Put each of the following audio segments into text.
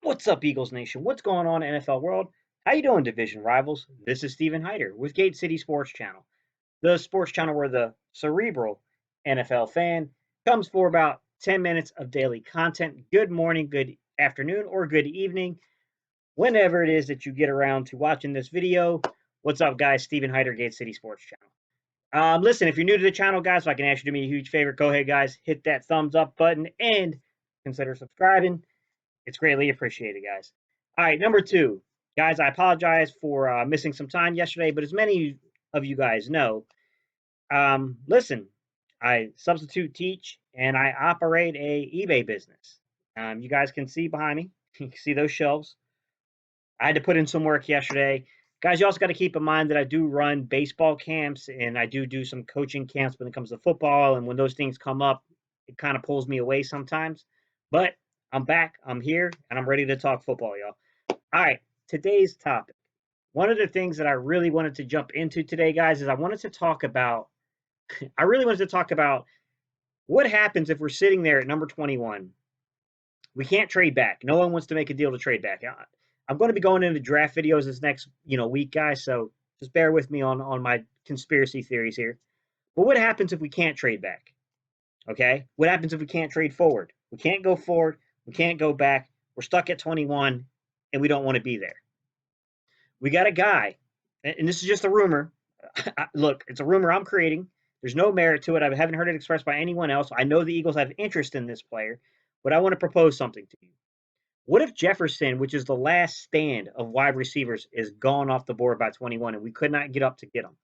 What's up, Eagles Nation? What's going on, NFL world? How you doing, division rivals? This is Steven Hyder with Gate City Sports Channel, the sports channel where the cerebral NFL fan comes for about 10 minutes of daily content. Good morning, good afternoon, or good evening, whenever it is that you get around to watching this video. What's up, guys? Steven Hyder, Gate City Sports Channel. Listen, if you're new to the channel, guys, if I can ask you to do me a huge favor, go ahead, guys, hit that thumbs up button and consider subscribing. It's greatly appreciated, guys. All right, number two. Guys, I apologize for missing some time yesterday, but as many of you guys know, listen, I substitute teach and I operate a eBay business. You guys can see behind me. You can see those shelves. I had to put in some work yesterday. Guys, you also got to keep in mind that I do run baseball camps and I do some coaching camps when it comes to football. And when those things come up, it kind of pulls me away sometimes. But I'm back, I'm here, and I'm ready to talk football, y'all. All right, today's topic. One of the things that I really wanted to jump into today, guys, is I really wanted to talk about what happens if we're sitting there at number 21. We can't trade back. No one wants to make a deal to trade back. I'm going to be going into draft videos this next, week, guys, so just bear with me on my conspiracy theories here. But what happens if we can't trade back? Okay? What happens if we can't trade forward? We can't go forward. We can't go back. We're stuck at 21, and we don't want to be there. We got a guy, and this is just a rumor. Look, it's a rumor I'm creating. There's no merit to it. I haven't heard it expressed by anyone else. I know the Eagles have interest in this player, but I want to propose something to you. What if Jefferson, which is the last stand of wide receivers, is gone off the board by 21, and we could not get up to get him?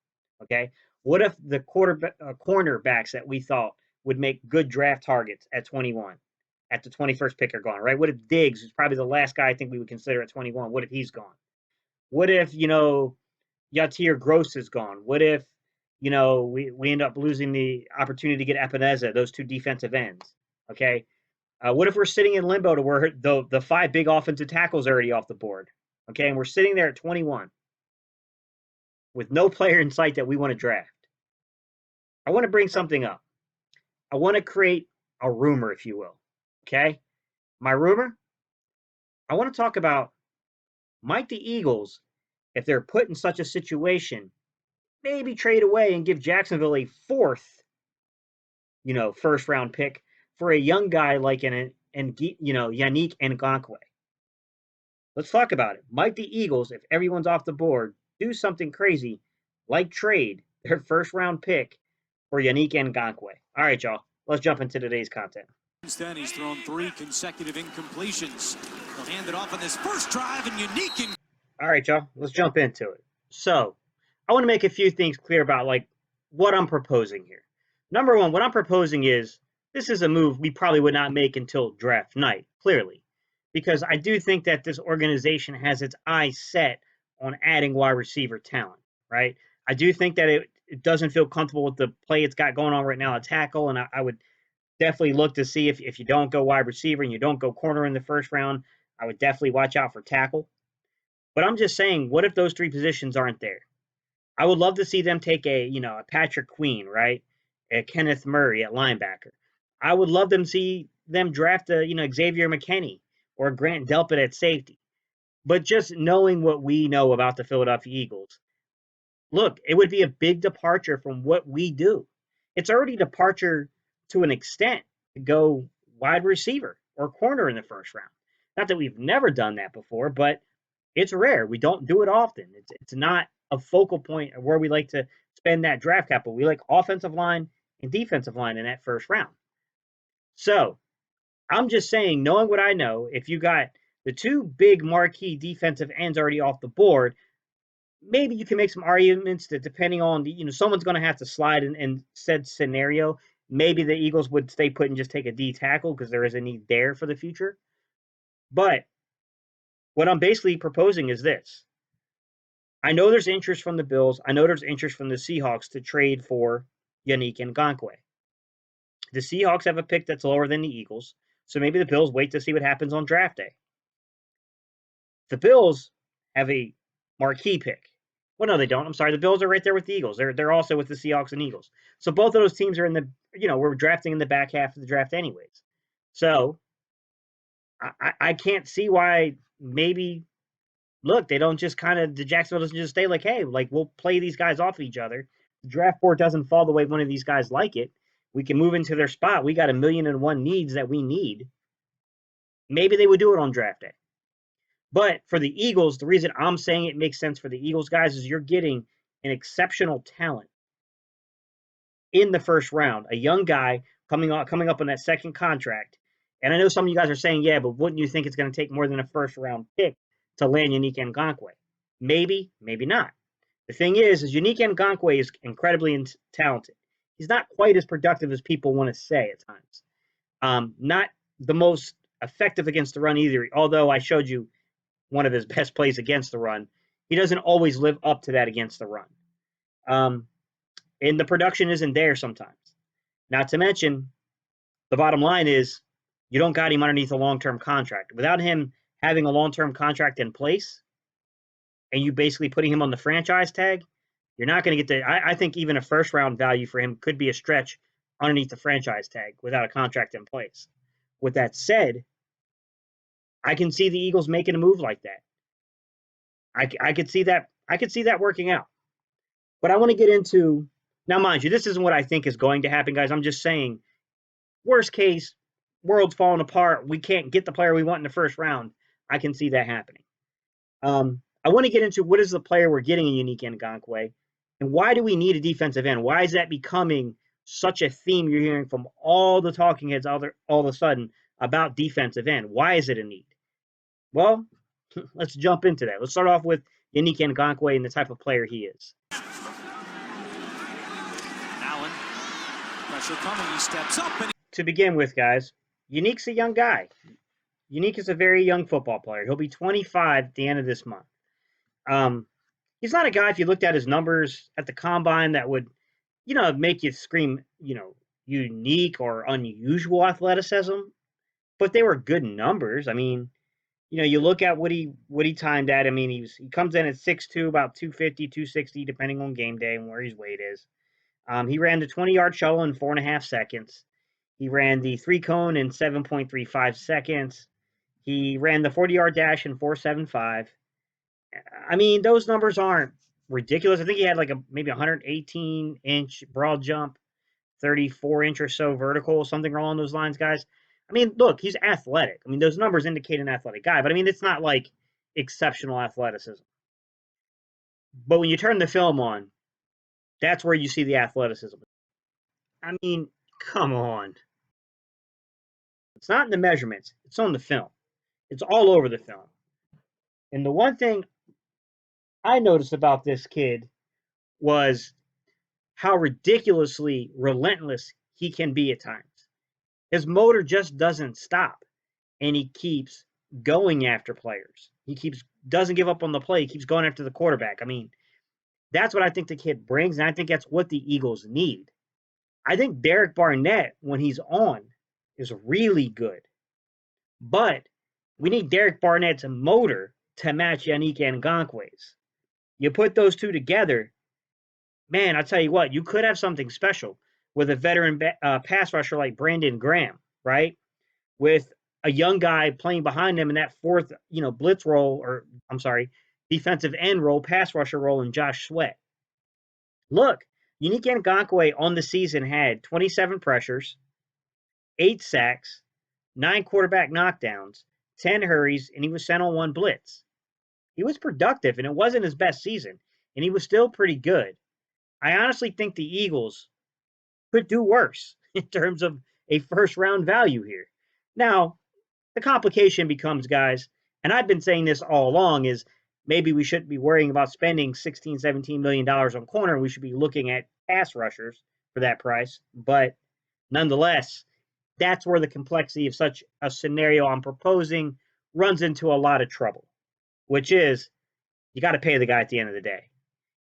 Okay? What if the cornerbacks that we thought would make good draft targets at 21, at the 21st pick, are gone, right? What if Diggs, who's probably the last guy I think we would consider at 21, what if he's gone? What if, Yatir Gross is gone? What if, we end up losing the opportunity to get Epineza, those two defensive ends? Okay? What if we're sitting in limbo to where the five big offensive tackles are already off the board? Okay, and we're sitting there at 21 with no player in sight that we want to draft. I want to bring something up. I want to create a rumor, if you will. Okay? My rumor? I want to talk about, might the Eagles, if they're put in such a situation, maybe trade away and give Jacksonville a fourth, first round pick for a young guy like Yannick Ngakoue. Let's talk about it. Might the Eagles, if everyone's off the board, do something crazy like trade their first round pick for Yannick Ngakoue? All right, y'all. Let's jump into today's content. Instead, he's thrown 3 consecutive incompletions. He'll hand it off on this first drive, and Yannick. All right, y'all. Let's jump into it. So, I want to make a few things clear about what I'm proposing here. Number one, what I'm proposing is this is a move we probably would not make until draft night, clearly, because I do think that this organization has its eyes set on adding wide receiver talent, right? I do think that it doesn't feel comfortable with the play it's got going on right now at tackle, and I would definitely look to see if you don't go wide receiver and you don't go corner in the first round, I would definitely watch out for tackle. But I'm just saying, what if those three positions aren't there? I would love to see them take a Patrick Queen, right? A Kenneth Murray at linebacker. I would love them see them draft a Xavier McKinney or Grant Delpit at safety. But just knowing what we know about the Philadelphia Eagles, look, it would be a big departure from what we do. It's already departure to an extent to go wide receiver or corner in the first round. Not that we've never done that before, but it's rare. We don't do it often. It's not a focal point of where we like to spend that draft capital. We like offensive line and defensive line in that first round. So I'm just saying, knowing what I know, if you got the two big marquee defensive ends already off the board, maybe you can make some arguments that depending on someone's going to have to slide in said scenario. Maybe the Eagles would stay put and just take a D tackle because there is a need there for the future. But what I'm basically proposing is this. I know there's interest from the Bills. I know there's interest from the Seahawks to trade for Yannick Ngakoue. The Seahawks have a pick that's lower than the Eagles, so maybe the Bills wait to see what happens on draft day. The Bills have a marquee pick. Well, no, they don't. I'm sorry. The Bills are right there with the Eagles. They're also with the Seahawks and Eagles. So both of those teams are in the, we're drafting in the back half of the draft anyways. So I can't see why maybe look, they don't just kind of the Jacksonville doesn't just stay like, hey, like we'll play these guys off each other. The draft board doesn't fall the way one of these guys like it. We can move into their spot. We got 1,000,001 needs that we need. Maybe they would do it on draft day. But for the Eagles, the reason I'm saying it makes sense for the Eagles guys is you're getting an exceptional talent in the first round, a young guy coming up on that second contract. And I know some of you guys are saying, yeah, but wouldn't you think it's going to take more than a first round pick to land Unique Ngakoue? Maybe, maybe not. The thing is Unique Ngakoue is incredibly talented. He's not quite as productive as people want to say at times. Not the most effective against the run either, although I showed you one of his best plays against the run. He doesn't always live up to that against the run. And the production isn't there sometimes. Not to mention, the bottom line is you don't got him underneath a long-term contract. Without him having a long-term contract in place and you basically putting him on the franchise tag, you're not going to get the. I think even a first-round value for him could be a stretch underneath the franchise tag without a contract in place. With that said, I can see the Eagles making a move like that. I could see that. I could see that working out. But I want to get into now, mind you, this isn't what I think is going to happen, guys. I'm just saying, worst case, world's falling apart. We can't get the player we want in the first round. I can see that happening. I want to get into what is the player we're getting in Unique Ngakoue, and why do we need a defensive end? Why is that becoming such a theme you're hearing from all the talking heads all of a sudden about defensive end? Why is it a need? Well, let's jump into that. Let's start off with Unique Ngakoue and the type of player he is. Allen, pressure coming, he steps up. And to begin with, guys, Unique's a young guy. Unique is a very young football player. He'll be 25 at the end of this month. He's not a guy, if you looked at his numbers at the combine, that would, make you scream, unique or unusual athleticism, but they were good numbers. I mean, you look at what he timed at. I mean, he comes in at 6'2", about 250, 260, depending on game day and where his weight is. He ran the 20-yard shuttle in 4.5 seconds. He ran the 3-cone in 7.35 seconds. He ran the 40-yard dash in 4.75. I mean, those numbers aren't ridiculous. I think he had like maybe 118-inch broad jump, 34-inch or so vertical, something along those lines, guys. I mean, look, he's athletic. I mean, those numbers indicate an athletic guy, but I mean, it's not like exceptional athleticism. But when you turn the film on, that's where you see the athleticism. I mean, come on. It's not in the measurements. It's on the film. It's all over the film. And the one thing I noticed about this kid was how ridiculously relentless he can be at times. His motor just doesn't stop, and he keeps going after players. Doesn't give up on the play. He keeps going after the quarterback. I mean, that's what I think the kid brings, and I think that's what the Eagles need. I think Derek Barnett, when he's on, is really good. But we need Derek Barnett's motor to match Unique Ngakoue's. You put those two together, man, I'll tell you what, you could have something special with a veteran pass rusher like Brandon Graham, right? With a young guy playing behind him in that fourth, blitz role, or I'm sorry, defensive end role, pass rusher role in Josh Sweat. Look, Unique Ngakoue on the season had 27 pressures, 8 sacks, 9 quarterback knockdowns, 10 hurries, and he was sent on 1 blitz. He was productive, and it wasn't his best season, and he was still pretty good. I honestly think the Eagles could do worse in terms of a first-round value here. Now, the complication becomes, guys, and I've been saying this all along, is maybe we shouldn't be worrying about spending $16, $17 million on corner. We should be looking at pass rushers for that price. But nonetheless, that's where the complexity of such a scenario I'm proposing runs into a lot of trouble, which is you got to pay the guy at the end of the day.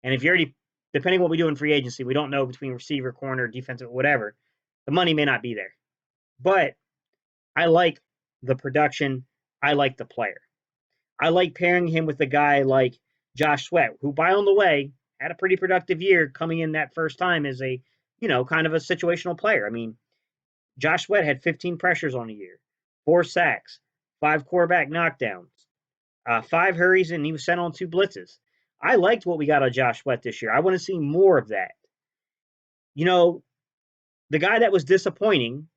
And if you're already, depending on what we do in free agency, we don't know between receiver, corner, defensive, whatever, the money may not be there. But I like the production. I like the player. I like pairing him with a guy like Josh Sweat, who, by on the way, had a pretty productive year coming in that first time as a, kind of a situational player. I mean, Josh Sweat had 15 pressures on a year, 4 sacks, 5 quarterback knockdowns, 5 hurries, and he was sent on 2 blitzes. I liked what we got on Josh Sweat this year. I want to see more of that. You know, the guy that was disappointing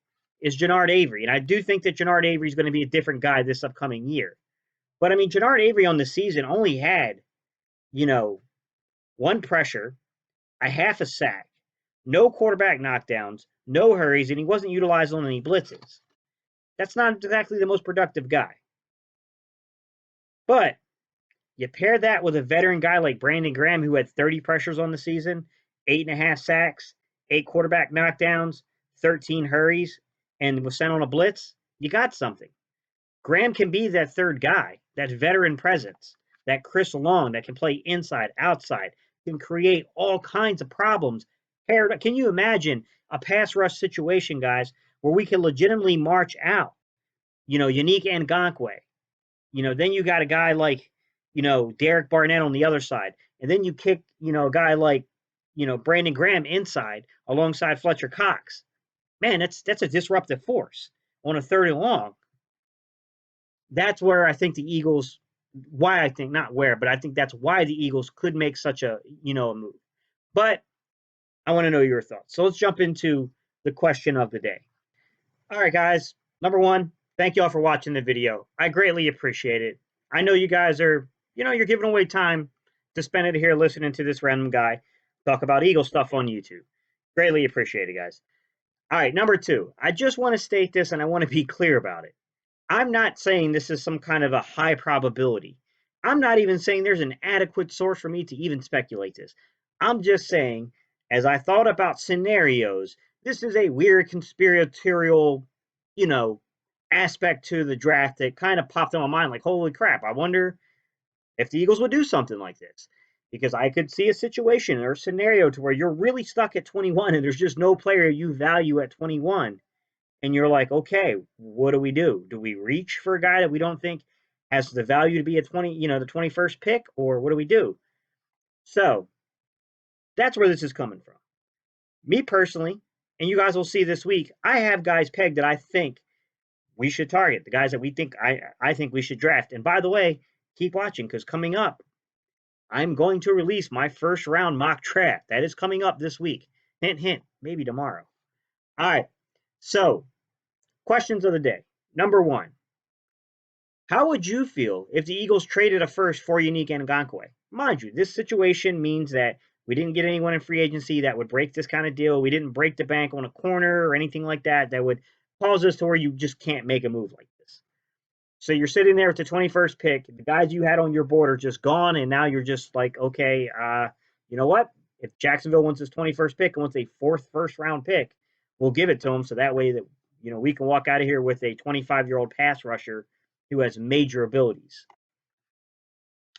is Jannard Avery, and I do think that Jannard Avery is going to be a different guy this upcoming year. But I mean, Jannard Avery on the season only had, you know, 1 pressure, a half a sack, no quarterback knockdowns, no hurries, and he wasn't utilized on any blitzes. That's not exactly the most productive guy. But you pair that with a veteran guy like Brandon Graham, who had 30 pressures on the season, 8.5 sacks, 8 quarterback knockdowns, 13 hurries, and was sent on a blitz. You got something. Graham can be that third guy, that veteran presence, that Chris Long that can play inside, outside, can create all kinds of problems. Can you imagine a pass rush situation, guys, where we can legitimately march out, Unique Ngakoue? Then you got a guy like, Derek Barnett on the other side. And then you kick, a guy like, Brandon Graham inside alongside Fletcher Cox. Man, that's a disruptive force on a 3rd and long. That's where I think the Eagles, why I think, not where, but I think that's why the Eagles could make such a move. But I want to know your thoughts. So let's jump into the question of the day. All right, guys. Number one, thank you all for watching the video. I greatly appreciate it. I know you guys are, you're giving away time to spend it here listening to this random guy talk about Eagle stuff on YouTube. Greatly appreciate it, guys. All right, number two, I just want to state this and I want to be clear about it. I'm not saying this is some kind of a high probability. I'm not even saying there's an adequate source for me to even speculate this. I'm just saying, as I thought about scenarios, this is a weird conspiratorial, aspect to the draft that kind of popped in my mind like, holy crap, I wonder if the Eagles would do something like this. Because I could see a situation or a scenario to where you're really stuck at 21 and there's just no player you value at 21 and you're like, okay, what do we do? Do we reach for a guy that we don't think has the value to be a the 21st pick, or what do we do? So that's where this is coming from. Me personally, and you guys will see this week, I have guys pegged that I think we should target, the guys that we think I think we should draft. And by the way, keep watching because coming up, I'm going to release my first round mock draft. That is coming up this week. Hint, hint, maybe tomorrow. All right. So questions of the day. Number one, how would you feel if the Eagles traded a first for Unique Ngakoue? Mind you, this situation means that we didn't get anyone in free agency that would break this kind of deal. We didn't break the bank on a corner or anything like that that would cause us to where you just can't make a move like this. So you're sitting there with the 21st pick. The guys you had on your board are just gone, and now you're just like, okay, you know what? If Jacksonville wants his 21st pick and wants a 4th first-round pick, we'll give it to him so that way that we can walk out of here with a 25-year-old pass rusher who has major abilities.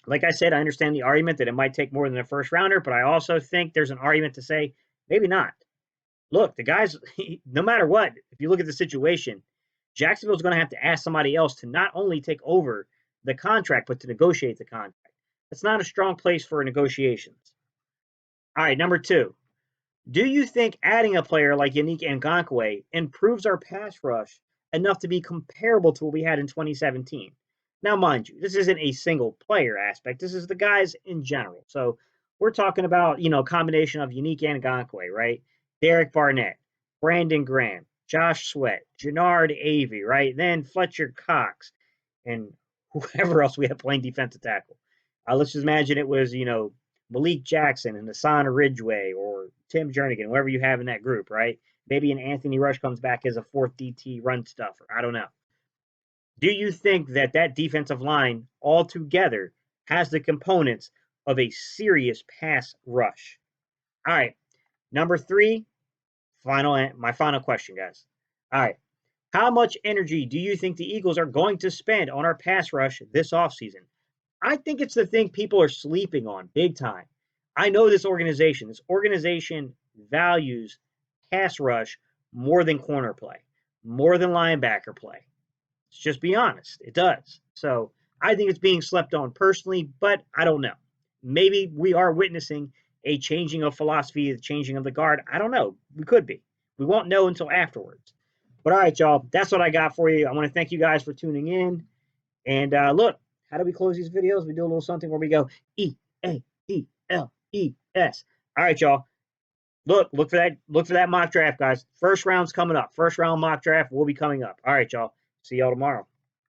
Like I said, I understand the argument that it might take more than a first rounder, but I also think there's an argument to say maybe not. Look, the guys, no matter what, if you look at the situation, Jacksonville's going to have to ask somebody else to not only take over the contract, but to negotiate the contract. That's not a strong place for negotiations. All right, number two. Do you think adding a player like Unique Ngakoue improves our pass rush enough to be comparable to what we had in 2017? Now, mind you, this isn't a single player aspect. This is the guys in general. So we're talking about, a combination of Unique Ngakoue, right? Derek Barnett, Brandon Graham, Josh Sweat, Jannard Avery, right? Then Fletcher Cox, and whoever else we had playing defensive tackle. Let's just imagine it was, Malik Jackson and Hassan Ridgeway or Tim Jernigan, whoever you have in that group, right? Maybe an Anthony Rush comes back as a 4th DT run stuffer. I don't know. Do you think that defensive line altogether has the components of a serious pass rush? All right. Number three, my final question, guys. All right. How much energy do you think the Eagles are going to spend on our pass rush this offseason? I think it's the thing people are sleeping on big time. I know this organization. This organization values pass rush more than corner play, more than linebacker play. Let's just be honest. It does. So I think it's being slept on personally, but I don't know. Maybe we are witnessing a changing of philosophy, the changing of the guard. I don't know. We could be. We won't know until afterwards. But all right, y'all, that's what I got for you. I want to thank you guys for tuning in. And look, how do we close these videos? We do a little something where we go EADLES. All right, y'all. Look for that mock draft, guys. First round's coming up. First round mock draft will be coming up. All right, y'all. See y'all tomorrow.